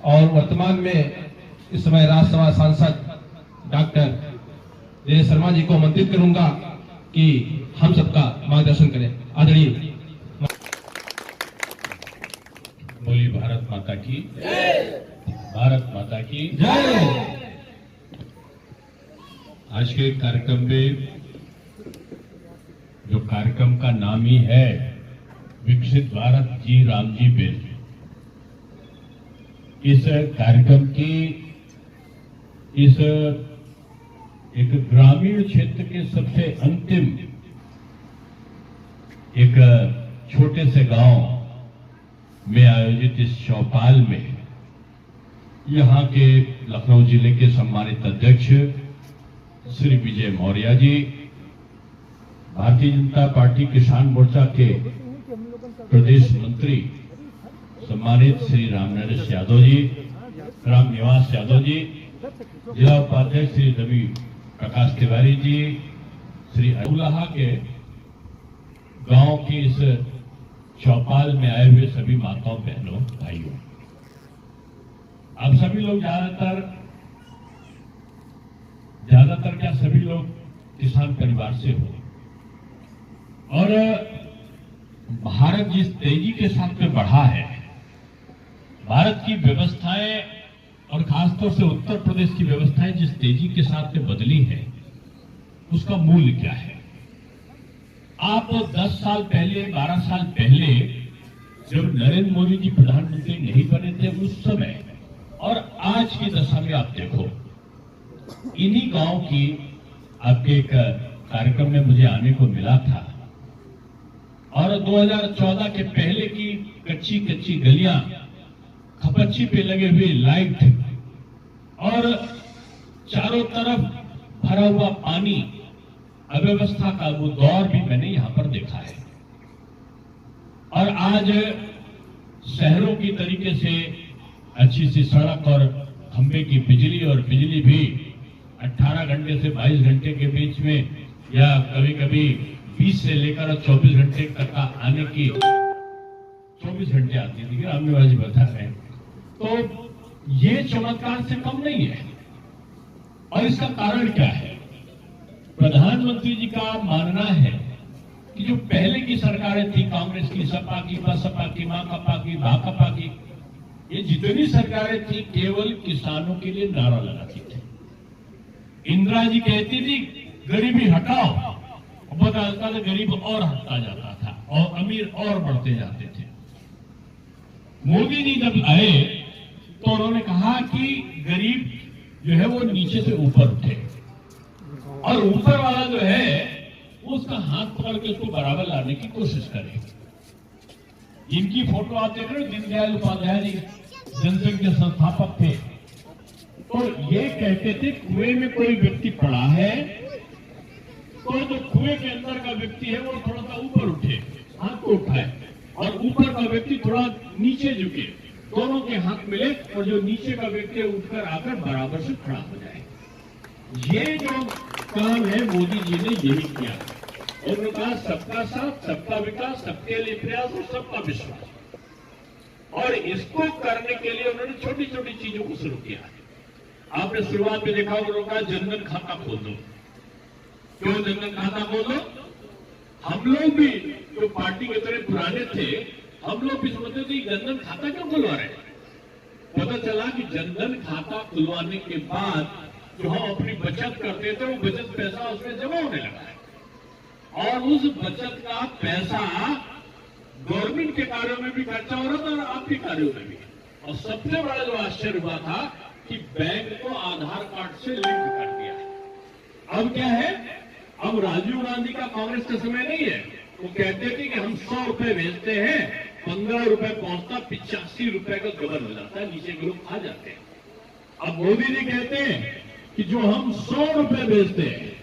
और वर्तमान में इस समय राज्यसभा सांसद डॉक्टर जय शर्मा जी को आमंत्रित करूंगा कि हम सबका मार्गदर्शन करें। आदरणीय। बोली भारत माता की जय। भारत माता की जय। आज के कार्यक्रम में जो कार्यक्रम का नाम ही है विकसित भारत जी राम जी बिल, इस कार्यक्रम की इस एक ग्रामीण क्षेत्र के सबसे अंतिम एक छोटे से गांव में आयोजित इस चौपाल में यहां के लखनऊ जिले के सम्मानित अध्यक्ष श्री विजय मौर्य जी, भारतीय जनता पार्टी किसान मोर्चा के प्रदेश मंत्री सम्मानित श्री राम नरेश यादव जी, राम निवास यादव जी, जिला उपाध्यक्ष श्री रवि प्रकाश तिवारी जी, श्री अबुल्लाहा के गांव की इस चौपाल में आए हुए सभी माताओं बहनों भाइयों, आप सभी लोग ज्यादातर क्या सभी लोग किसान परिवार से हो और भारत जिस तेजी के साथ में बढ़ा है, भारत की व्यवस्थाएं और खासतौर से उत्तर प्रदेश की व्यवस्थाएं जिस तेजी के साथ में बदली है, उसका मूल्य क्या है? आप 10 साल पहले 12 साल पहले जब नरेंद्र मोदी जी प्रधानमंत्री नहीं बने थे उस समय और आज की दशा में आप देखो, इन्हीं गांव की आपके एक कार्यक्रम में मुझे आने को मिला था और 2014 के पहले की कच्ची कच्ची गलियां, खपच्ची पे लगे हुए लाइट और चारों तरफ भरा हुआ पानी, अव्यवस्था का वो दौर भी मैंने यहां पर देखा है। और आज शहरों की तरीके से अच्छी सी सड़क और खंभे की बिजली और बिजली भी 18 घंटे से 22 घंटे के बीच में या कभी कभी 20 से लेकर 24 घंटे तक का आने की 24 घंटे आती थी, रामनिवास जी बता रहे हैं। तो ये चमत्कार से कम नहीं है। और इसका कारण क्या है? प्रधानमंत्री जी का मानना है कि जो पहले की सरकारें थी, कांग्रेस की, सपा की, बसपा की, माकपा की, भाकपा की, ये जितनी सरकारें थी केवल किसानों के लिए नारा लगाती थी। इंदिरा जी कहती थी गरीबी हटाओ, पता चलता था गरीब और हटता जाता था और अमीर और बढ़ते जाते थे। मोदी जी जब आए तो उन्होंने कहा कि गरीब जो है वो नीचे से ऊपर उठे और ऊपर वाला जो है उसका हाथ पकड़ के उसको बराबर लाने की कोशिश करे। इनकी फोटो आप देख रहे हो, दीनदयाल उपाध्याय जी जनसंघ के संस्थापक थे। तो ये कहते थे कुएं में कोई व्यक्ति पड़ा है तो जो कुएं के अंदर का व्यक्ति है वो थोड़ा सा ऊपर उठे, हाथ को उठाए, और ऊपर का व्यक्ति थोड़ा नीचे झुके, दोनों के हाथ मिले और जो नीचे का व्यक्ति उठकर आकर बराबर से खड़ा हो जाए। ये जो काम है मोदी जी ने यही किया। उन्होंने कहा सबका साथ, सबका विकास, सबके लिए प्रयास और सबका विश्वास। और इसको करने के लिए उन्होंने छोटी छोटी चीजों को शुरू किया। आपने शुरुआत में देखा उन्होंने कहा जनधन खाता खोल दो। क्यों जनधन खाता खोल दो? हम लोग भी जो पार्टी के तरह पुराने थे, हम लोग भी समझते थे जनधन खाता क्यों खुलवा रहे हैं। पता चला कि जनधन खाता खुलवाने के बाद जो हम अपनी बचत करते थे वो बचत पैसा उसमें जमा होने लगा है और उस बचत का पैसा गवर्नमेंट के कार्यों में भी खर्चा हो रहा था और आपके कार्यों में भी। और सबसे बड़ा जो आश्चर्य हुआ था कि बैंक को आधार कार्ड से लिंक कर दिया है। अब क्या है? अब राजीव गांधी का कांग्रेस का समय नहीं है। वो कहते थे कि हम 100 रुपए भेजते हैं, 15 रुपए पहुंचता, 85 रुपए का गबन हो जाता है, नीचे के लोग खा जाते हैं। अब मोदी जी कहते हैं कि जो हम 100 रुपए भेजते हैं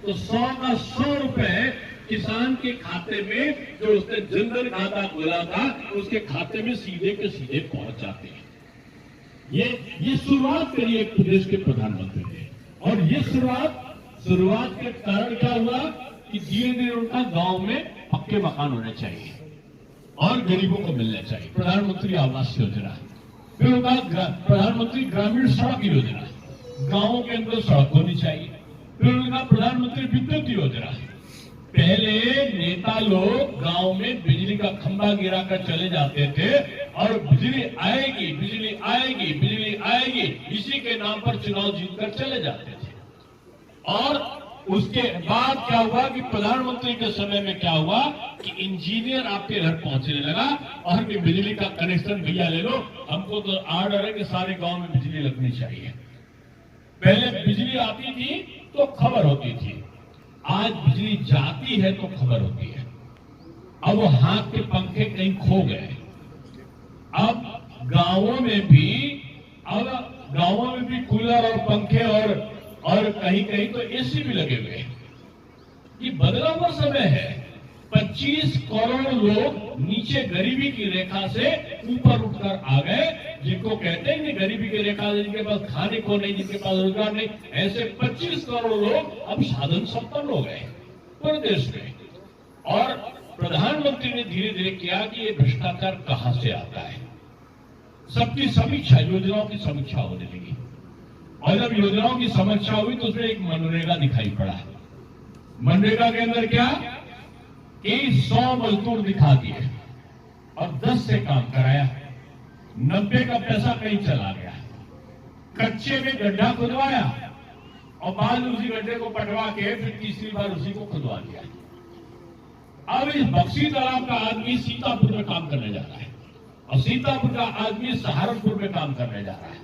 तो 100 का 100 रुपए किसान के खाते में, जो उसने जनधन खाता खोला था, उसके खाते में सीधे के सीधे पहुंच जाते हैं। ये शुरुआत करी एक प्रदेश के प्रधानमंत्री ने। और ये शुरुआत के कारण क्या हुआ कि धीरे धीरे उनका गांव में पक्के मकान होने चाहिए और गरीबों को मिलने चाहिए। प्रधानमंत्री आवास योजना, फिर होगा प्रधानमंत्री ग्रामीण सड़क योजना, गांवों के अंदर सड़क होनी चाहिए। फिर होगा प्रधानमंत्री विद्युत योजना। पहले नेता लोग गांव में बिजली का खंभा गिरा कर चले जाते थे और बिजली आएगी, बिजली आएगी, बिजली आएगी, इसी के नाम पर चुनाव जीतकर चले जाते थे। और उसके बाद क्या हुआ कि प्रधानमंत्री के समय में क्या हुआ कि इंजीनियर आपके घर पहुंचने लगा और कि बिजली का कनेक्शन भैया ले लो, हमको तो आर्डर है कि सारे गांव में बिजली लगनी चाहिए। पहले बिजली आती थी तो खबर होती थी, आज बिजली जाती है तो खबर होती है। अब वो हाथ के पंखे कहीं खो गए। अब गांवों में भी कूलर और पंखे और कहीं कहीं तो एसी भी लगे हुए हैं। ये बदला हुआ समय है। 25 करोड़ लोग नीचे गरीबी की रेखा से ऊपर उठकर आ गए, जिनको कहते हैं कि गरीबी की रेखा से जिनके पास खाने को नहीं, जिनके पास रोजगार नहीं, ऐसे 25 करोड़ लोग अब साधन संपन्न हो गए पूरे देश में। और प्रधानमंत्री ने धीरे धीरे किया कि ये भ्रष्टाचार कहां से आता है। सबकी समीक्षा, योजनाओं की समीक्षा होने लगी और जब योजनाओं की समीक्षा हुई तो उसमें एक मनरेगा दिखाई पड़ा। मनरेगा के अंदर क्या कि 100 मजदूर दिखा दिए और 10 से काम कराया, 90 का पैसा कहीं चला गया। कच्चे में गड्ढा खुदवाया और बाद में उसी गड्ढे को पटवा के फिर तीसरी बार उसी को खुदवा दिया। अब इस बक्सी तालाब का आदमी सीतापुर में काम करने जा रहा है और सीतापुर का आदमी सहारनपुर में काम करने जा रहा है।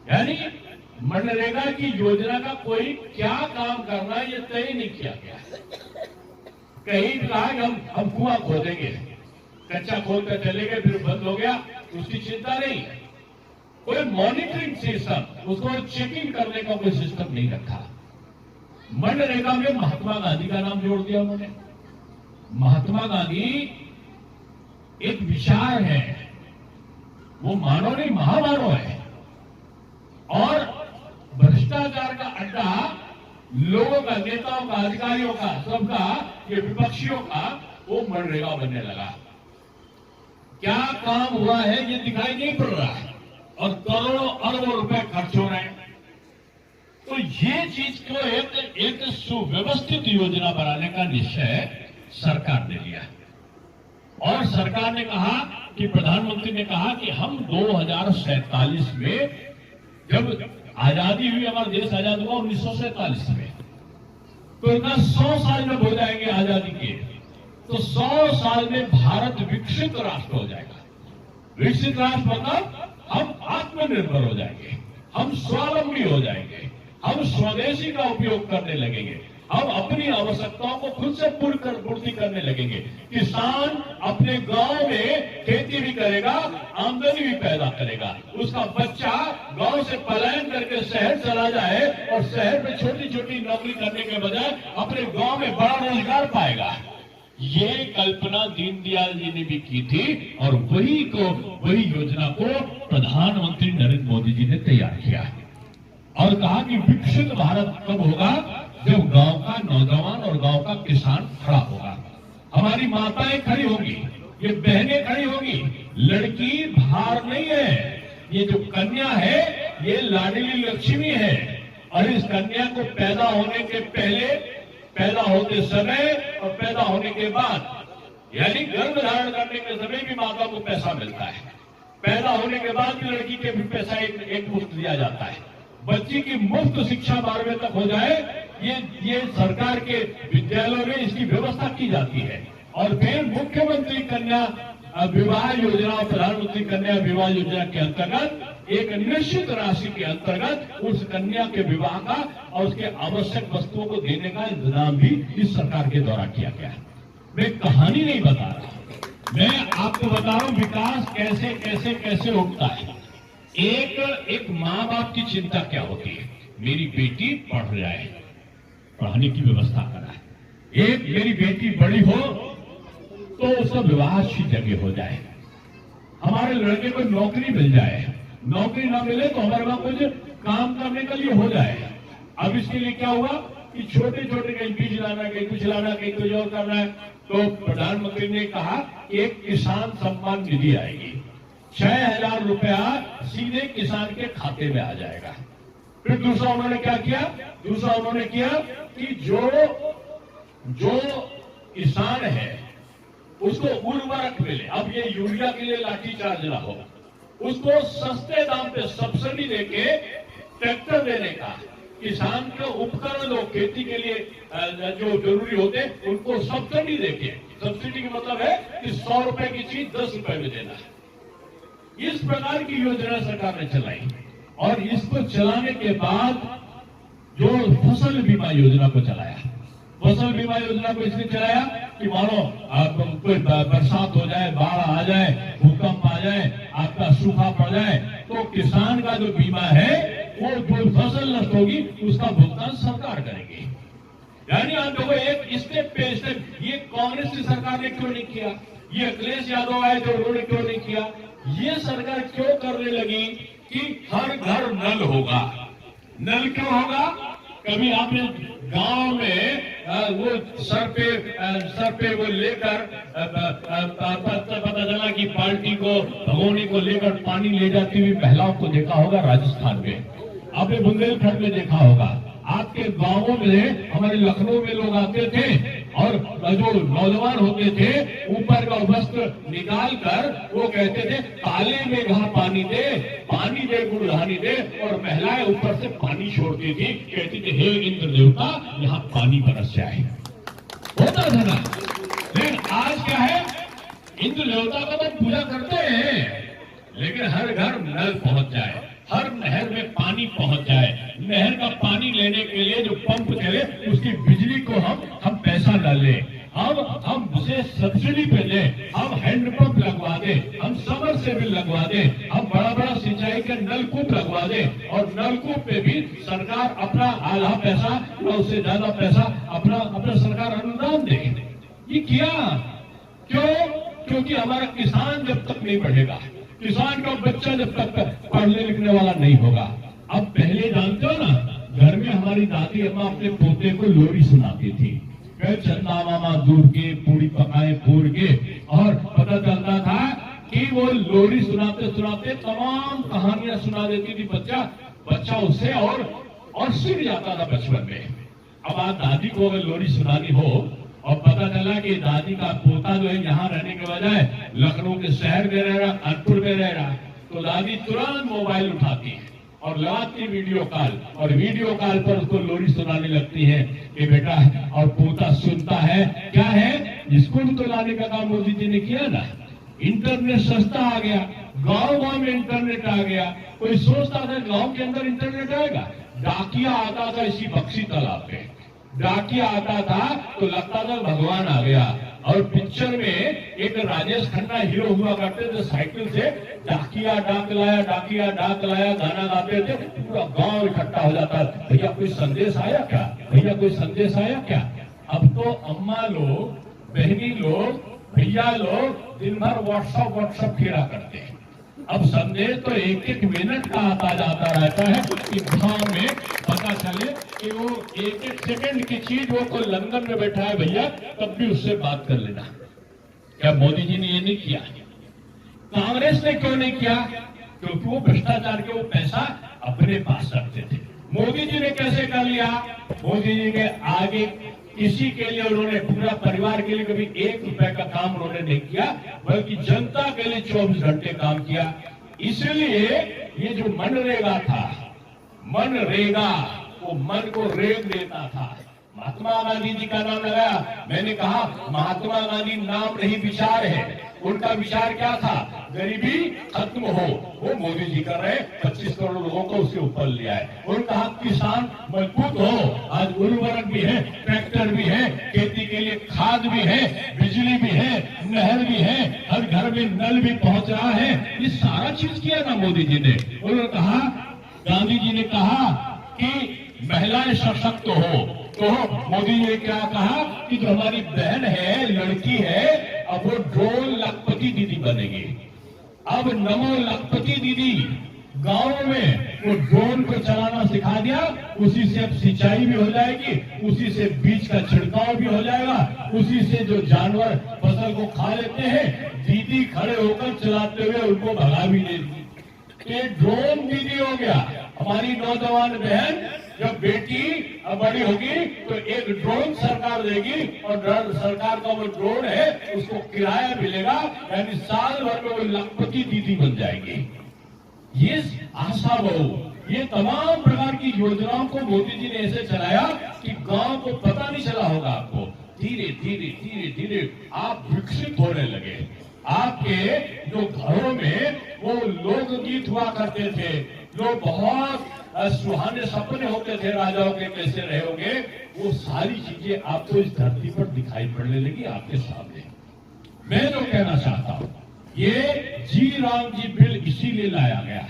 यानी मनरेगा की योजना का कोई क्या काम करना है ये तय नहीं किया गया। कहीं कहा कि हम कुआं खोदेंगे, कच्चा खोद कर चले गए, फिर बंद हो गया, उसकी चिंता नहीं है। कोई मॉनिटरिंग सिस्टम, उसको चेकिंग करने का कोई सिस्टम नहीं रखा। मनरेगा में महात्मा गांधी का नाम जोड़ दिया उन्होंने। महात्मा गांधी एक विचार है, वो मानव नहीं महामानव है। और भ्रष्टाचार का अड्डा लोगों का, नेताओं का, अधिकारियों का, सबका, ये विपक्षियों का वो मनरेगा बनने लगा। क्या काम हुआ है ये दिखाई नहीं पड़ रहा है और करोड़ों अरबों रुपए खर्च हो रहे हैं। तो ये चीज को एक सुव्यवस्थित योजना बनाने का निश्चय सरकार ने लिया और सरकार ने कहा कि प्रधानमंत्री ने कहा कि हम 2047 में, जब आजादी हुई, हमारा देश आजाद हुआ 1947 में, तो 100 साल जब हो जाएंगे आजादी के, तो 100 साल में भारत विकसित राष्ट्र हो जाएगा। विकसित राष्ट्र मतलब हम आत्मनिर्भर हो जाएंगे, हम स्वावलंबी हो जाएंगे, हम स्वदेशी का उपयोग करने लगेंगे, हम अपनी आवश्यकताओं को खुद से पूर्ति करने लगेंगे। किसान अपने गांव में खेती भी करेगा, आमदनी भी पैदा करेगा। उसका बच्चा गांव से पलायन करके शहर चला जाए और शहर में छोटी छोटी नौकरी करने के बजाय अपने गांव में बड़ा रोजगार पाएगा। ये कल्पना दीनदयाल जी ने भी की थी और वही योजना को प्रधानमंत्री नरेंद्र मोदी जी ने तैयार किया और कहा कि विकसित भारत कब होगा जब गांव का नौजवान और गांव का किसान खड़ा होगा, हमारी माताएं खड़ी होगी, ये बहनें खड़ी होगी। लड़की भार नहीं है, ये जो कन्या है ये लाडली लक्ष्मी है और इस कन्या को पैदा होने के पहले, पैदा होते समय और पैदा होने के बाद, यानी गर्भ धारण करने के समय भी माता को पैसा मिलता है, पैदा होने के बाद भी लड़की के भी पैसा एक मुफ्त दिया जाता है। बच्ची की मुफ्त शिक्षा 12वीं तक हो जाए, ये सरकार के विद्यालयों में इसकी व्यवस्था की जाती है। और फिर मुख्यमंत्री कन्या विवाह योजना और प्रधानमंत्री कन्या विवाह योजना के अंतर्गत एक निश्चित राशि के अंतर्गत उस कन्या के विवाह का और उसके आवश्यक वस्तुओं को देने का इंतजाम भी इस सरकार के द्वारा किया गया है। मैं कहानी नहीं बता रहा, मैं आपको बता रहा हूं विकास कैसे कैसे कैसे उठता है। एक माँ बाप की चिंता क्या होती है, मेरी बेटी पढ़ जाए, पढ़ाने की व्यवस्था कराए। एक मेरी बेटी बड़ी हो तो उसका विवाह अच्छी जगह हो जाए, हमारे लड़के को नौकरी मिल जाए, नौकरी ना मिले तो हमारे वहां कुछ काम करने के लिए हो जाए। अब इसके लिए क्या हुआ कि छोटे छोटे कहीं बीज लाना, कहीं कुछ लाना, कहीं कुछ और करना है। तो प्रधानमंत्री ने कहा कि एक किसान सम्मान निधि आएगी 6,000 रुपया सीधे किसान के खाते में आ जाएगा। फिर दूसरा उन्होंने क्या किया? दूसरा उन्होंने किया कि जो किसान है उसको उर्वरक मिले। अब ये यूरिया के लिए लाठीचार्ज ना हो, उसको सस्ते दाम पे सब्सिडी देके ट्रैक्टर देने का, किसान के उपकरण दो, खेती के लिए जो जरूरी होते उनको सब्सिडी देके। सब्सिडी का मतलब है कि 100 रुपए की चीज 10 रुपए में देना। इस प्रकार की योजना सरकार ने चलाई और इसको चलाने के बाद जो फसल बीमा योजना को चलाया, फसल बीमा योजना को इसलिए चलाया कि मानो कोई बरसात हो जाए, बाढ़ आ जाए, भूकंप आ जाए, आपका सूखा पड़ जाए, तो किसान का जो बीमा है वो जो फसल नष्ट होगी उसका भुगतान सरकार करेगी। यानी आप देखो एक स्टेप पे स्टेप, ये कांग्रेस की सरकार ने क्यों नहीं किया, ये अखिलेश यादव आए तो उन्होंने क्यों नहीं किया, ये सरकार क्यों करने लगी कि हर घर नल होगा। नल क्यों होगा? कभी आपने गांव में वो सर पे वो लेकर पता चला कि बाल्टी को भगोनी को लेकर पानी ले जाती हुई महिलाओं को देखा होगा राजस्थान में, आपने बुंदेलखंड में देखा होगा, आपके गांवों में, हमारे लखनऊ में लोग आते थे और जो नौजवान होते थे ऊपर का वस्त्र निकाल कर वो कहते थे काले में घा पानी दे, पानी दे गुड़धानी दे, और महिलाएं ऊपर से पानी छोड़ती थी, कहती थी हे इंद्र देवता यहाँ पानी बरस जाए। होता था ना? लेकिन आज क्या है, इंद्र देवता का तो पूजा करते हैं, लेकिन हर घर नल पहुंच जाए, हर नहर में पानी पहुंच जाए, नहर का पानी लेने के लिए जो पंप चले उसकी बिजली को हम पैसा न ले, हम उसे सब्सिडी पे दे, हम हैंडपंप लगवा दे, हम सबमर्सिबल लगवा दे, हम बड़ा बड़ा सिंचाई के नलकूप लगवा दे, और नलकूप पे भी सरकार अपना आधा पैसा या उससे ज्यादा पैसा अपना सरकार अनुदान दे। ये किया क्यों? क्योंकि हमारा किसान जब तक नहीं बढ़ेगा, किसान का बच्चा जब तक पढ़ने लिखने वाला नहीं होगा। अब पहले जानते हो ना, घर में हमारी दादी अम्मा अपने पोते को लोरी सुनाती थी, चंदा मामा दूर के पूरी पकाए फोड़ के, और पता चलता था कि वो लोरी सुनाते सुनाते तमाम कहानियां सुना देती थी, बच्चा उससे और सीख जाता था बचपन में। अब आप दादी को अगर लोरी सुनानी हो और पता चला कि दादी का पोता जो है यहाँ रहने के बजाय लखनऊ के शहर में रह रहा, कानपुर में रह रहा, तो दादी तुरंत मोबाइल उठाती है और लगाती वीडियो कॉल, और वीडियो कॉल पर उसको लोरी सुनाने लगती है कि बेटा, और पोता सुनता है। क्या है? स्कूल तो लाने का काम मोदी जी ने किया ना, इंटरनेट सस्ता आ गया, गांव में इंटरनेट आ गया। कोई सोचता था गांव के अंदर इंटरनेट आएगा? डाकिया आता था इसी बक्सी तालाब पे, डाकिया आता था तो लगता था भगवान आ गया। और पिक्चर में एक राजेश खन्ना हीरो हुआ करते थे, साइकिल से डाकिया डाक लाया गाना गाते थे, पूरा गांव इकट्ठा हो जाता, भैया कोई संदेश आया क्या, भैया कोई संदेश आया क्या। अब तो अम्मा लोग, बहनी लोग, भैया लोग दिन भर व्हाट्सएप खेला करते हैं। अब संदेश तो एक मिनट का आता जाता रहता है कि गांव में पता चले कि वो एक सेकंड की चीज वो कोई लंदन में बैठा है भैया, तब भी उससे बात कर लेना। क्या मोदी जी ने ये नहीं किया? कांग्रेस ने क्यों नहीं किया? क्योंकि वो भ्रष्टाचार के वो पैसा अपने पास रखते थे। मोदी जी ने कैसे कर लिया? मोदी जी के आगे किसी के लिए उन्होंने, पूरा परिवार के लिए कभी 1 रुपए का काम उन्होंने नहीं किया, बल्कि जनता के लिए 24 घंटे काम किया। इसलिए ये जो मनरेगा था, मनरेगा वो मन को रेग देता था। महात्मा गांधी जी का नाम लगाया, मैंने कहा महात्मा गांधी नाम नहीं विचार है। उनका विचार क्या था? गरीबी खत्म हो, वो मोदी जी कर रहे, 25 करोड़ लोगों को उसके ऊपर लिया है। उन्होंने कहा किसान मजबूत हो, आज उर्वरक भी है, ट्रैक्टर भी है, खेती के लिए खाद भी है, बिजली भी है, नहर भी है, हर घर में नल भी पहुंच रहा है। ये सारा चीज किया ना मोदी जी ने। उन्होंने कहा, गांधी जी ने कहा कि महिलाएं सशक्त हो, तो मोदी जी ने क्या कहा कि जो हमारी बहन है, लड़की है, अब वो ड्रोन लखपति दीदी बनेगी। अब नमो लखपति दीदी गांव में वो ड्रोन को चलाना सिखा दिया, उसी से अब सिंचाई भी हो जाएगी, उसी से बीज का छिड़काव भी हो जाएगा, उसी से जो जानवर फसल को खा लेते हैं दीदी खड़े होकर चलाते हुए उनको भगा भी देगी। ये ड्रोन दीदी हो गया। हमारी नौजवान बहन जब बेटी बड़ी होगी तो एक ड्रोन सरकार देगी और सरकार का वो ड्रोन है उसको किराया मिलेगा, यानी साल भर में वो लखपति दीदी बन जाएगी। ये आशा बहु, ये तमाम प्रकार की योजनाओं को मोदी जी ने ऐसे चलाया कि गांव को पता नहीं चला होगा आपको। धीरे धीरे धीरे धीरे आप विकसित होने लगे। आपके जो घरों में वो लोकगीत हुआ करते थे, जो बहुत सुहाने सपने होते थे राजाओं के कैसे रहोगे, वो सारी चीजें आपको इस धरती पर दिखाई पड़ने लगी आपके सामने। मैं जो कहना चाहता हूं, ये जी राम जी बिल इसीलिए लाया गया।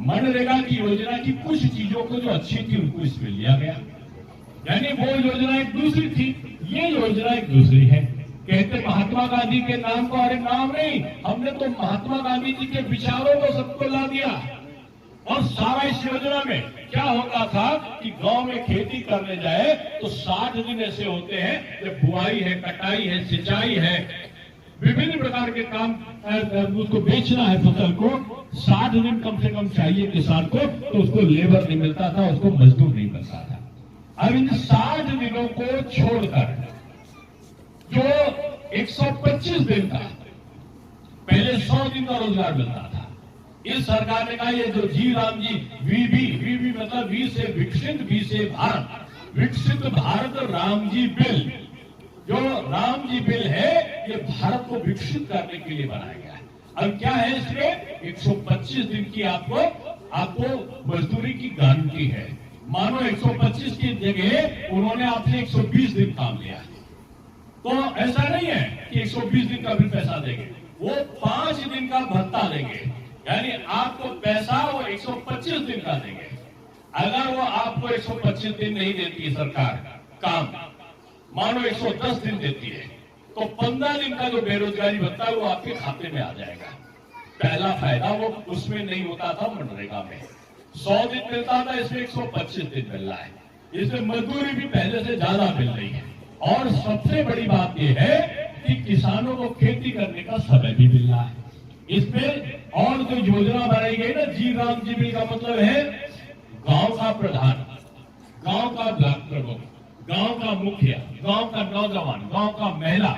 मनरेगा की योजना की कुछ चीजों को जो अच्छी थी उनको इसमें लिया गया, यानी वो योजना एक दूसरी थी, ये योजना एक दूसरी है। कहते महात्मा गांधी के नाम को, अरे नाम नहीं, हमने तो महात्मा गांधी जी के विचारों को सबको ला दिया। और सारा इस योजना में क्या होता था कि गांव में खेती करने जाए तो 60 दिन ऐसे होते हैं जब बुआई है, कटाई है, सिंचाई है, विभिन्न प्रकार के काम, उसको बेचना है फसल को, 60 दिन कम से कम चाहिए किसान को, तो उसको लेबर नहीं मिलता था, उसको मजदूर नहीं मिलता था। अब इन 60 दिनों को छोड़कर जो 125 दिन का, पहले 100 दिन का रोजगार मिलता था, इस सरकार ने कहा ये जो जी राम जी वी मतलब वी से विकसित, वी से भारत, विकसित भारत राम जी बिल, जो राम जी बिल है ये भारत को विकसित करने के लिए बनाया गया है। अब क्या है इसमें 125 दिन की आपको मजदूरी की गारंटी है। मानो 125 की जगह उन्होंने आपसे 120 दिन काम लिया, तो ऐसा नहीं है कि 120 दिन का भी पैसा देंगे, वो 5 दिन का भत्ता देंगे, यानी आपको पैसा वो 125 दिन का देंगे। अगर वो आपको 125 दिन नहीं देती है सरकार काम, मानो 110 दिन देती है, तो 15 दिन का जो बेरोजगारी भत्ता है वो आपके खाते में आ जाएगा। पहला फायदा वो उसमें नहीं होता था मनरेगा में, 100 दिन मिलता था, इसमें 125 दिन मिल रहा है, इसमें मजदूरी भी पहले से ज्यादा मिल रही है। और सबसे बड़ी बात यह है कि किसानों को खेती करने का समय भी मिल रहा है इसमें। और जो योजना बनाई गई ना जी राम जी बिल का मतलब है गांव का प्रधान, गांव का ब्लॉक प्रमुख, गांव का मुखिया, गांव का नौजवान, गांव का महिला,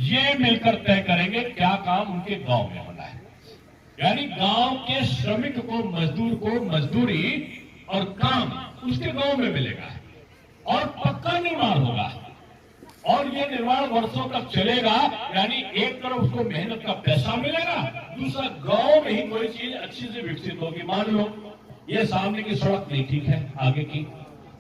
ये मिलकर तय करेंगे क्या काम उनके गांव में होना है। यानी गांव के श्रमिक को, मजदूर को मजदूरी और काम उसके गांव में मिलेगा और पक्का निर्माण होगा, और ये निर्माण वर्षों तक चलेगा। यानी एक तरफ उसको मेहनत का पैसा मिलेगा, दूसरा गांव में ही कोई चीज अच्छी से विकसित होगी। मान लो ये सामने की सड़क नहीं ठीक है आगे की,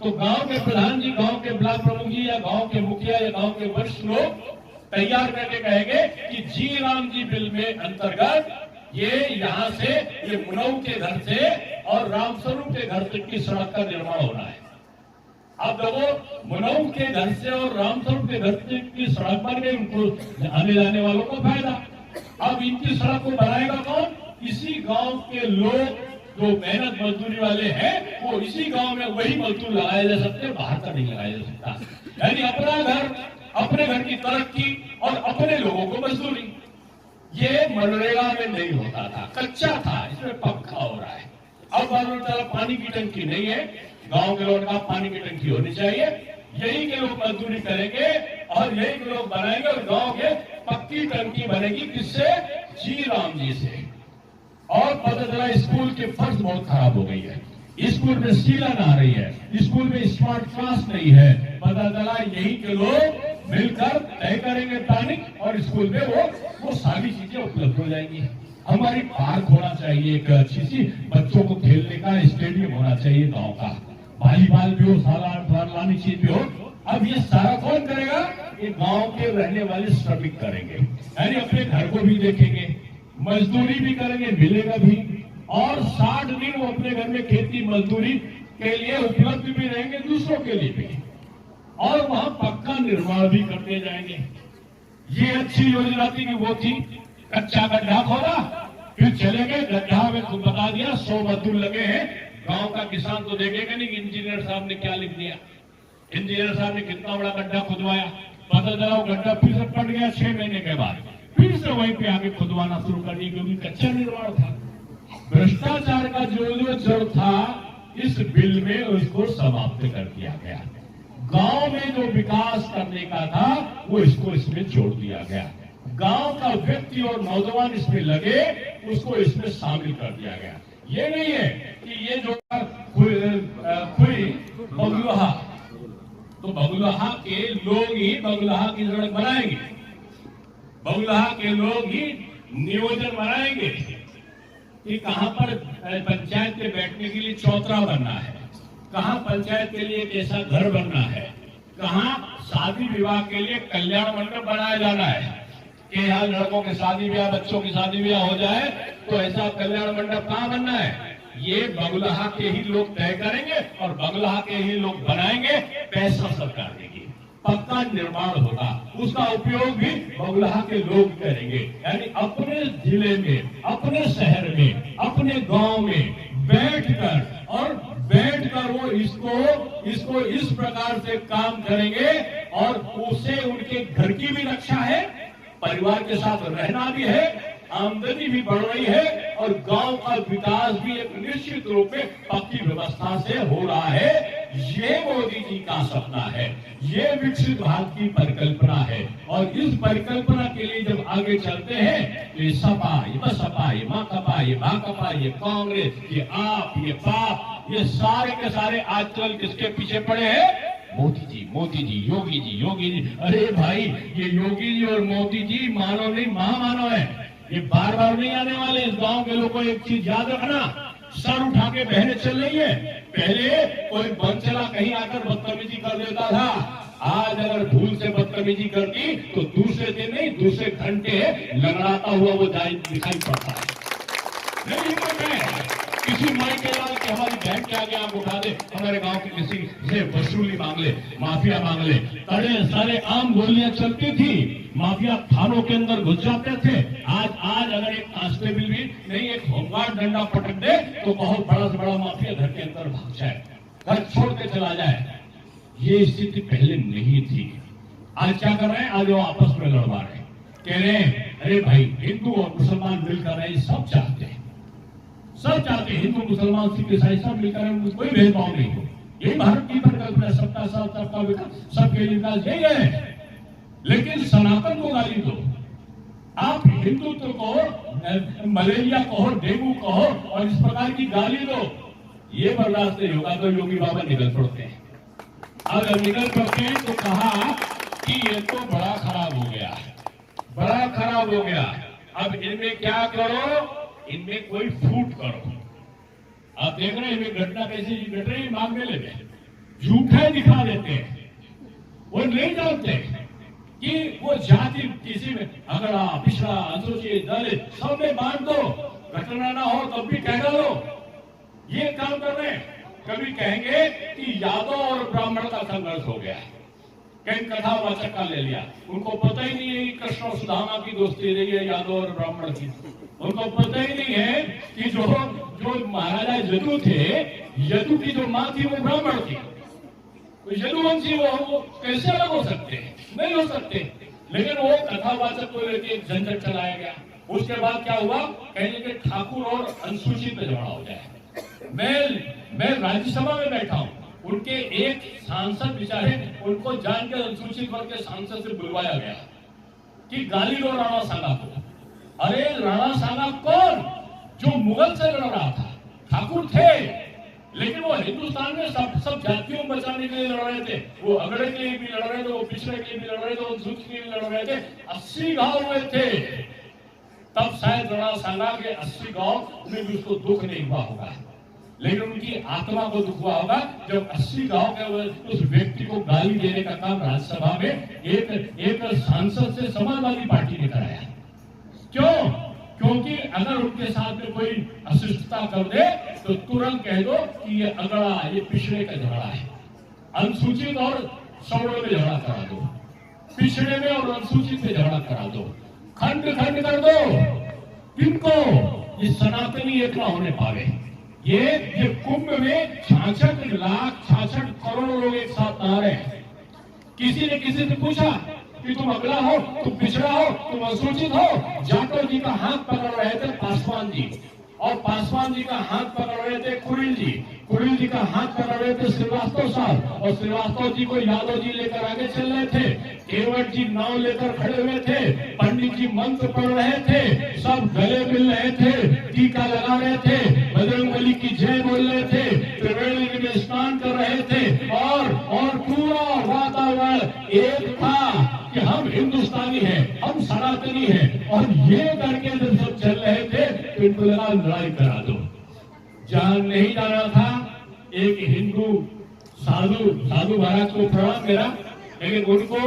तो गांव के प्रधान जी, गांव के ब्लॉक प्रमुख जी या गांव के मुखिया या गांव के वरिष्ठ लोग तैयार करके कहेंगे कि जी राम जी बिल में अंतर्गत ये यहां से ये मुनऊ के घर से और रामस्वरूप के घर तक की सड़क का निर्माण होना है। अब देखो मुनऊ के घर से और रामस्वरूप के घर तक की सड़क बन गई, उनको आने जाने वालों को फायदा। अब इनकी सड़क को बनाएगा कौन? इसी गांव के लोग जो मेहनत मजदूरी वाले हैं, वो इसी गांव में वही मजदूर लगाए जा सकते हैं, बाहर का नहीं लगाया जा सकता। यानी अपना घर, अपने घर की तरक्की और अपने लोगों को मजदूरी। ये मनरेगा में नहीं होता था, कच्चा था, इसमें पक्का हो रहा है। अब मानो पानी की टंकी नहीं है, गांव के लोगों का पानी की टंकी होनी चाहिए, यही के लोग मजदूरी करेंगे और यही के लोग बनाएंगे और गांव के पक्की टंकी बनेगी। किससे? जी राम जी से। और पता चला स्कूल के फर्श बहुत खराब हो गई है, स्कूल में सीलन आ रही है, स्कूल में स्मार्ट क्लास नहीं है। पता चला यही के लोग मिलकर तय करेंगे प्लानिंग और स्कूल में वो सारी चीजें उपलब्ध हो जाएंगी। हमारी पार्क होना चाहिए, एक अच्छी सी बच्चों को खेलने का स्टेडियम होना चाहिए गांव का, वॉलीबॉल भी हो, फलानी चीज भी हो। अब ये सारा कौन करेगा? ये गांव के रहने वाले श्रमिक करेंगे, यानी अपने घर को भी देखेंगे, मजदूरी भी करेंगे, मिलेगा भी, और 60 दिन वो अपने घर में खेती मजदूरी के लिए उपलब्ध भी रहेंगे, दूसरों के लिए भी, और वहां पक्का निर्माण भी करते जाएंगे। ये अच्छी योजना थी कि वो थी कच्चा गड्ढा खोदा, फिर चले गए गड्ढा में खुद बता दिया 100 मजदूर लगे हैं, गांव का किसान तो देखेगा नहीं कि इंजीनियर साहब ने क्या लिख दिया। इंजीनियर साहब ने कितना बड़ा गड्ढा खुदवाया, पता चला वो गड्ढा फिर से पट गया 6 महीने के बाद, फिर से वहीं पे आगे खुदवाना शुरू कर दिया, क्योंकि कच्चा निर्माण था। भ्रष्टाचार का जो जड़ था इस बिल में उसको समाप्त कर दिया गया। गांव में जो विकास करने का था वो इसमें जोड़ दिया गया। गांव का व्यक्ति और नौजवान इसमें लगे, उसको इसमें शामिल कर दिया गया। ये नहीं है कि ये जो कोई बगुलहा, तो बगुलहा के लोग ही बगुलहा की सड़क बनाएंगे, बगुलहा के लोग ही नियोजन बनाएंगे कि कहां पर पंचायत के बैठने के लिए चौतरा बनना है, कहां पंचायत के लिए एक ऐसा घर बनना है, कहां शादी विवाह के लिए कल्याण मंडप बनाया जाना है कि यहाँ लड़कों की शादी ब्याह, बच्चों की शादी ब्याह हो जाए तो ऐसा कल्याण मंडप कहां बनना है, ये बगुलहा के ही लोग तय करेंगे और बगुलहा के ही लोग बनाएंगे। पैसा सरकार देगी, पक्का निर्माण होगा, उसका उपयोग भी बगुलहा के लोग करेंगे। यानी अपने जिले में, अपने शहर में, अपने गांव में बैठकर वो इसको इस प्रकार से काम करेंगे और उससे उनके घर की भी रक्षा है, परिवार के साथ रहना भी है, आमदनी भी बढ़ रही है और गांव का विकास भी एक निश्चित रूप में पक्की व्यवस्था से हो रहा है। ये मोदी जी का सपना है, ये विकसित भारत की परिकल्पना है। और इस परिकल्पना के लिए जब आगे चलते हैं तो ये सपा, ये बसपा, ये माकपा, ये भाकपा, ये कांग्रेस, ये आप, ये पाप, ये सारे के सारे आजकल किसके पीछे पड़े हैं? मोदी जी, योगी जी। अरे भाई, ये योगी जी और मोदी जी मानव नहीं महामानव है। ये बार बार नहीं आने वाले। इस गांव के लोगों को एक चीज याद रखना, सर उठा के बहने चल रही है। पहले कोई बंचला कहीं आकर बदतमीजी कर देता था, आज अगर भूल से बदतमीजी करती तो दूसरे दिन नहीं, दूसरे घंटे लंगड़ाता हुआ वो दिखाई पड़ता है। नहीं किसी माई के लाल की हमारी बहन के आगे आंख उठा दे, हमारे गांव के किसी से वसूली मांग ले, माफिया मांग ले, तड़े सारे आम गोलियां चलती थी, माफिया थानों के अंदर घुस जाते थे। आज अगर एक कांस्टेबल भी नहीं, एक होमगार्ड डंडा पटक दे तो बहुत बड़ा से बड़ा माफिया घर के अंदर भाग जाए, घर छोड़ के चला जाए। ये स्थिति पहले नहीं थी। आज क्या कर रहे हैं? आज वो आपस में लड़वा रहे हैं, कह रहे हैं अरे भाई हिंदू और मुसलमान मिलकर रहे, सब चाहते हैं, हिंदू मुसलमान सिख ईसाई सब मिलकर रहे, कोई भेदभाव नहीं हो। यही भारत की परिकल्पना, सबका साथ सबका विकास, सबके विकास, यही है। लेकिन सनातन को गाली दो, आप हिंदुत्व को मलेरिया कहो, डेंगू कहो और इस प्रकार की गाली दो, ये बर्दाश्त नहीं होगा। तो योगी बाबा निकल पड़ते हैं। अगर निकल पड़ते हैं तो कहा कि ये तो बड़ा खराब हो गया, बड़ा खराब हो गया, अब इनमें क्या करो, इनमें कोई फूट करो। आप देख रहे हैं इनमें घटना कैसी घट रही है, मांगने लगे, झूठे दिखा देते हैं। वो नहीं जानते कि वो जाति किसी में अगड़ा, पिछड़ा, अनुसूचित, दलित सब में बांट दो, घटना ना हो तब भी कह डालो। ये काम कर रहे हैं। कभी कहेंगे कि यादव और ब्राह्मण का संघर्ष हो गया, कहीं कथावाचक का ले लिया, उनको पता ही नहीं है कि कृष्ण और सुदामा की दोस्ती रही है यादव और ब्राह्मण की। उनको पता ही नहीं है कि जो महाराजा यदु थे, यदु की जो मां थी वो ब्राह्मण थी, तो यदुवंशी वो कैसे अलग हो सकते हैं? नहीं हो सकते। लेकिन वो कथावाचक को लेकर एक झंझट चलाया गया। उसके बाद क्या हुआ, कहेंगे कि ठाकुर और अनुसूचित में झगड़ा हो जाए। मैं राज्यसभा में बैठा हूं, उनके एक सांसद बेचारे, उनको जानकर अनुसूचित वर्ग के सांसद से बुलवाया गया कि गाली दो राणा सांगा को। अरे राणा सांगा कौन? जो मुगल से लड़ रहा था, ठाकुर थे, लेकिन वो हिंदुस्तान में सब जातियों को बचाने के लिए लड़ रहे थे। वो अगड़े के लिए भी लड़ रहे थे, वो पिछड़े के लिए भी लड़ रहे थे, वो अनुसूचित के लिए भी लड़ रहे थे। 80 गांव हुए थे, तब शायद राणा सांगा के 80 गांव में भी उसको दुख नहीं हुआ होगा, लेकिन उनकी आत्मा को दुख हुआ होगा जब 80 गांव के उस व्यक्ति को गाली देने का काम राज्यसभा में एक सांसद से समाजवादी पार्टी ने कराया। क्यों? क्योंकि अगर उनके साथ में कोई अशिष्टता कर दे तो तुरंत कह दो कि ये अगड़ा, ये पिछड़े का झगड़ा है, अनुसूचित और सवर्ण में झगड़ा करा दो, पिछड़े में और अनुसूचित में झगड़ा करा दो, खंड खंड कर दो। किनको? ये सनातनी एक ना होने पावे, ये कुंभ में 66 लाख 66 करोड़ लोग एक साथ नहा रहे हैं। किसी ने किसी से पूछा कि तुम अगला हो, तुम पिछड़ा हो, तुम अनुसूचित हो? जाटव जी का हाथ पकड़ रहे थे पासवान जी, और पासवान जी का हाथ पकड़ रहे थे कुरिल जी, कुरिल जी का हाथ पकड़ रहे थे श्रीवास्तव साहब, और श्रीवास्तव जी को यादव जी लेकर आगे चल रहे थे, केवट जी नाव लेकर खड़े हुए थे, पंडित जी मंत्र पढ़ रहे थे, सब गले मिल रहे थे, टीका लगा रहे थे, बजरंगबली की जय बोल रहे थे, त्रिवेणी में स्नान कर रहे थे, और पूरा वातावरण एक था कि हम हिंदुस्तानी हैं, हम सनातनी हैं। और ये करके जब सब चल रहे थे तो इनको लगा लड़ाई करा दो। जान नहीं जाना था। एक हिंदू साधु महाराज को प्रणाम मेरा, लेकिन उनको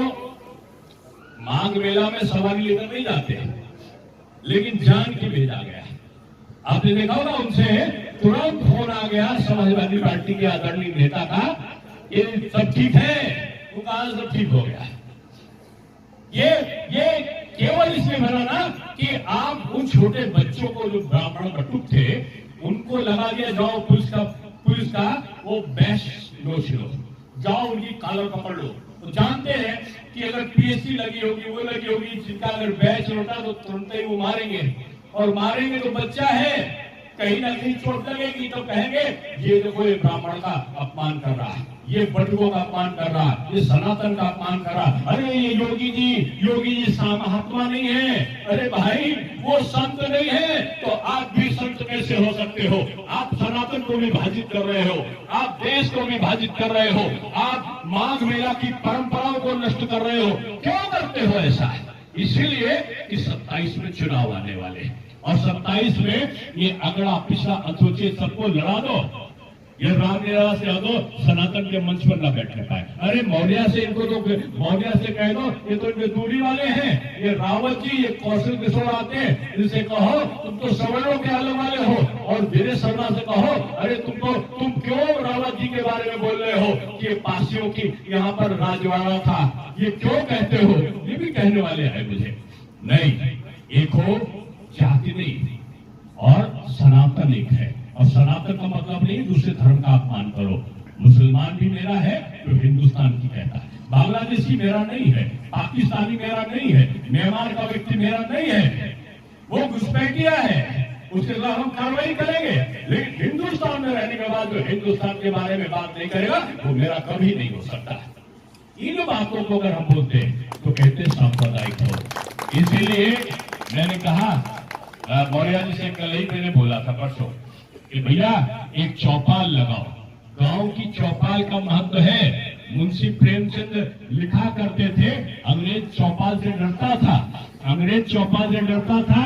माघ मेला में सवारी लेकर नहीं जाते, लेकिन जान के भेजा गया। आपने देखा होगा उनसे तुरंत फोन आ गया समाजवादी पार्टी के आदरणीय नेता का, ये सब ठीक है, वो कहा सब ठीक हो गया। ये केवल इसलिए बना ना कि आप उन छोटे बच्चों को जो ब्राह्मण बटुक थे उनको लगा दिया, जाओ पुलिस का वो बैच नोच लो, जाओ उनकी कॉलर पकड़ लो। तो जानते हैं कि अगर पीएससी लगी होगी, वो लगी होगी, जिनका अगर बैच लौटा तो तुरंत ही वो मारेंगे, और मारेंगे तो बच्चा है, कहीं ना कहीं चोट लगेगी तो कहेंगे ये देखो ये ब्राह्मण का अपमान कर रहा है, ये बटुकों का अपमान कर रहा है, ये सनातन का अपमान कर रहा है। अरे ये योगी जी महात्मा नहीं है। अरे भाई वो संत नहीं है तो आप भी संत कैसे हो सकते हो? आप सनातन को विभाजित कर रहे हो, आप देश को विभाजित कर रहे हो, आप माघ मेला की परंपराओं को नष्ट कर रहे हो। क्यों करते हो ऐसा? इसीलिए कि 27 में चुनाव आने वाले, और 27 में ये अगड़ा पिछड़ा अनुसूचित सबको लड़ा दो। ये रामलीला से दो, सनातन के मंच पर न बैठने पाए। अरे मौर्य से इनको तो मौर्य से कह दो, ये तो इनके दूरी वाले हैं। ये रावत जी, ये कौशल किशोर आते हैं, इनसे कहो तुम तो सवर्णों के अलग वाले हो। और वीरेश शर्मा से कहो, अरे तुम क्यों रावत जी के बारे में बोल रहे हो कि ये पासियों की यहाँ पर राजवाड़ा था, ये क्यों कहते हो? ये भी कहने वाले हैं मुझे। नहीं, एक हो जाति नहीं, और सनातन एक है। और सनातन का मतलब नहीं दूसरे धर्म का अपमान करो। मुसलमान भी मेरा है तो हिंदुस्तान की कहता है, बांग्लादेशी मेरा नहीं है, पाकिस्तानी मेरा नहीं है, म्यांमार का व्यक्ति मेरा नहीं है, वो घुसपैठिया है, उसके खिलाफ हम कार्रवाई करेंगे। लेकिन हिंदुस्तान में रहने के बाद जो हिंदुस्तान के बारे में बात नहीं करेगा वो मेरा कभी नहीं हो सकता। इन बातों को अगर हम बोलते तो कहते सांप्रदायिक हो। इसीलिए मैंने कहा, मौर्य जी से कल ही मैंने बोला था परसों कि भैया एक चौपाल लगाओ। गांव की चौपाल का महत्व है। मुंशी प्रेमचंद लिखा करते थे, अंग्रेज चौपाल से डरता था। अंग्रेज चौपाल से डरता था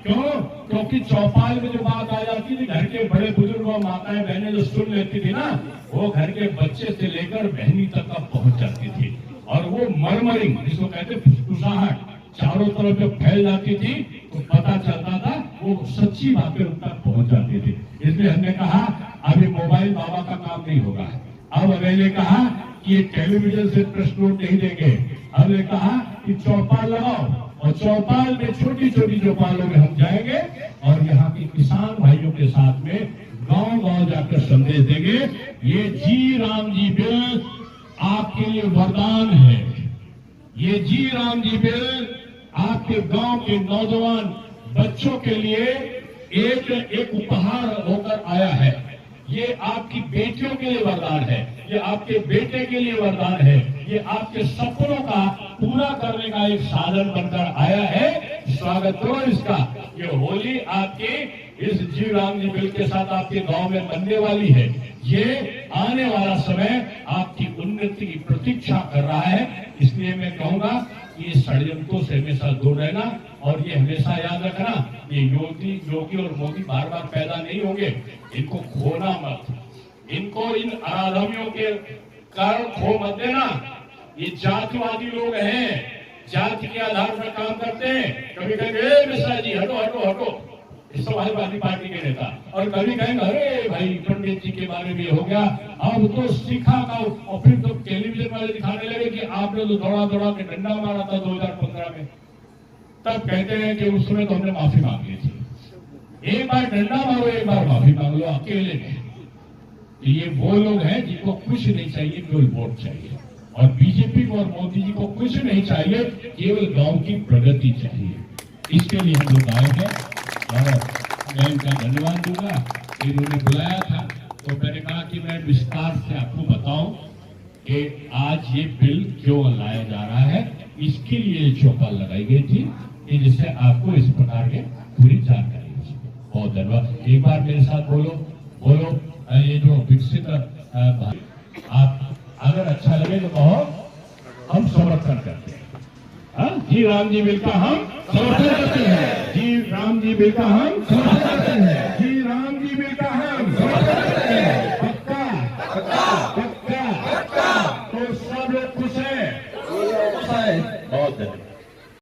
क्यों? क्योंकि चौपाल में जो बात आ जाती थी, घर के बड़े बुजुर्ग और माताएं बहनें जो सुन लेती थी ना, वो घर के बच्चे से लेकर बहनी तक का पहुंच जाती थी। और वो मरमरिंग, जिसको कहते फुसफुसाहट, चारों तरफ जब फैल जाती थी तो पता चलता था वो सच्ची बातें उन तक पहुंच जाती थी। इसलिए हमने कहा अभी मोबाइल बाबा का काम नहीं होगा। अब मैंने कहा कि ये टेलीविजन से प्रश्न नोट नहीं देंगे। हमने कहा कि चौपाल लगाओ, और चौपाल में छोटी छोटी चौपालों में हम जाएंगे और यहाँ के किसान भाइयों के साथ में गांव गांव जाकर संदेश देंगे, ये जी राम जी बिल आपके लिए वरदान है। ये जी राम जी बिल आपके गांव के नौजवान बच्चों के लिए एक उपहार होकर आया है। ये आपकी बेटियों के लिए वरदान है, ये आपके बेटे के लिए वरदान है, ये आपके सपनों का पूरा करने का एक साधन बनकर आया है। स्वागत करो इसका। ये होली आपकी इस जी राम जी बिल के साथ आपके गांव में बनने वाली है। ये आने वाला समय आपकी उन्नति की प्रतीक्षा कर रहा है। इसलिए मैं कहूंगा कि षड्यंत्रों से हमेशा दूर रहना, और ये हमेशा याद रखना, ये योगी और मोदी बार बार पैदा नहीं होंगे। इनको खोना मत, इनको इन आराधमियों के कारण खो मत देना। ये जातिवादी लोग हैं, जाति के आधार पर काम करते हैं। कभी कहेंगे मिश्रा जी हटो हटो हटो, समाजवादी पार्टी के नेता, और कभी कहेंगे अरे भाई पंडित जी के बारे में हो गया। अब तो सिखा का, और फिर तो टेलीविजन वाले दिखाने लगे कि आपने तो दौड़ा दौड़ा के डंडा मारा था 2015 में। तब कहते हैं कि उस समय तो हमने माफी मांग ली थी। एक बार डंडा मारो, एक बार माफी मांग लो अकेले में। तो ये वो लोग हैं जिनको कुछ नहीं चाहिए, केवल वोट चाहिए। और बीजेपी को और मोदी जी को कुछ नहीं चाहिए, केवल गांव की प्रगति चाहिए। इसके लिए हम लोग आए हैं और मैं इनका धन्यवाद दूंगा। इन्होंने बुलाया था तो मैंने कहा कि मैं विस्तार से आपको बताऊं कि आज ये बिल क्यों लाया जा रहा है। इसके लिए चौपाल लगाई गई थी कि जिससे आपको इस प्रकार के पूरी जानकारी हो सके। बहुत धन्यवाद। एक बार मेरे साथ बोलो बोलो ये जो विकसित आप अगर अच्छा लगे तो कहो हम समर्थन करते हैं। हाँ? जी राम जी बिल का हम समर्थन करते हैं। जी राम जी बिल का हम समर्थन करते हैं। जी